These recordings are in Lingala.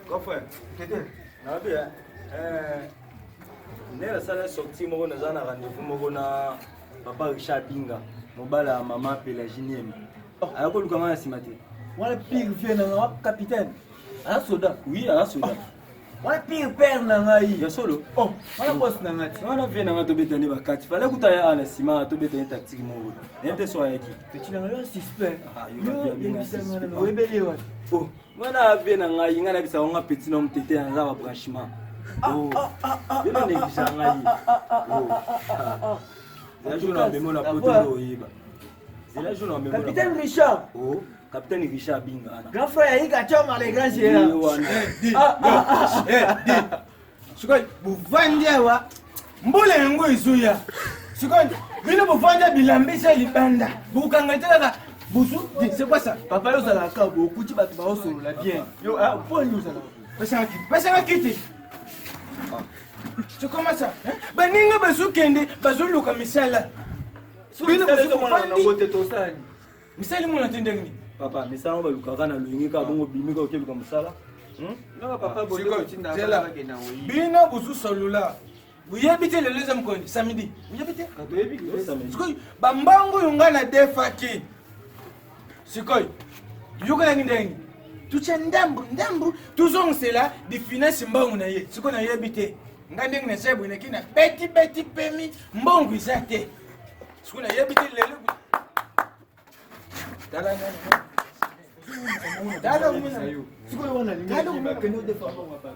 Quoi frère? Na bien. Nela sala sorti moko naza na rendez-vous moko na papa Richard Binga. Mobala maman Pelaginième. Alors que Lucas m'a simate. Moi le pire vient na capitaine. Un soda. Oui, un soda. Moi le pire père na ngai. Ya solo. Oh, moi boss na ngati. Wana vient na to betani bakati. Fallait kutaya na sima to betani tactique moko. Nente so ayaki. Petit na ngai suspect. Ah, yo bien suspect. Rebelle wa. Oh, wana vient na ngai ngana bisa nga petit nom tete na za branchement. Oh. Bino ne bisa ngai. Oh. C'est jour na memo na poto oyiba. C'est la jour na memo. Capitaine Richard. Oh, capitaine Richard Binga. Grand frère Ika Choma les grands géants. Sikoy buvanja wa mbole yango izuya. Sikoy bino buvanja bilambisa libanda. Bukangatela busu, c'est quoi ça? Papa yo sala ka beaucoup ti batu ba solo la bien. Yo ah pour nous sala. Pesa kiti. Tu commences ça? Baninga basu kende bazuluka misala. Bino basu mona na bote to sani. Misali mona tendengni. Papa, misala ba lukaka na luingi ka bongo bimika okeluka musala. Non papa bolingo tinda ba ke na oui. Bino busu solula. Vous y habitez le deuxième coin samedi. Vous y habitez? Sikoy bambango yungana defaki. Sikoy yuka ndengi. Tucha ndambu tuzongela di finesse mbongo na ye. Sikoy na yebite. Ngandenge na sebu na kina beti pemi mbongo izate. Sikoy na yebite lelo. Dala muna yo. Sikoy wana lingi ba keno de papa papa.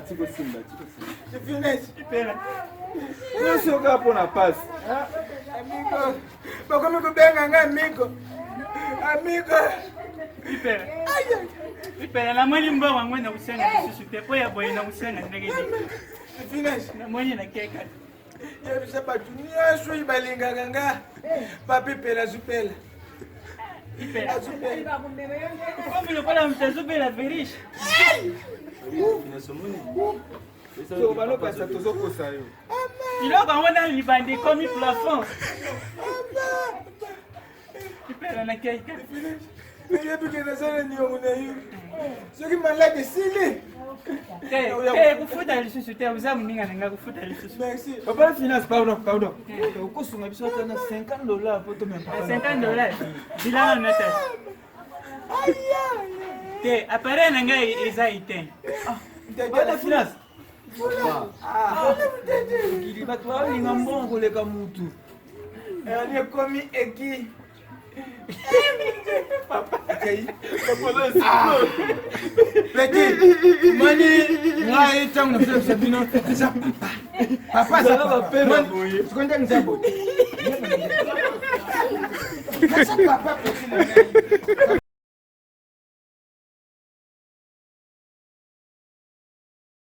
Tiko simba. C'est fini. Yo soka pona passe. Amigo. Bakome ko benga nga amigo. Amigo. Ipela na mwali mbo wangu na kusenga bisusu te po ya boye na kusenga ndege ni. Finish. Na mwali na keka. Ya bisaba dunia so ibalinga ganga. Papi pela zupela. Ipela zupela. Kwa vile pala mtazupela verish. So bano pasa tozo kosa yo. Ilo kwa mwana libande komi plafond. Ipela na keka. Je peux que ça ne nous ce qui m'a l'air de sili. Kufuta lisusu te uzamu ninga nga kufuta lisusu. Merci. Papa finance pardon. Ko sunga biso tana $50 pour to même pas. $50. Bila na tete. Te appareil na nga eza ite. Papa finance. Kili batu wa linga mbongo leka mutu. Elle commis eki. Papa kai. Petit. Mani, ngai tangu na sasa bino. Papa ça va pena boye. Sikonda nzabo. Papa petit na ngai.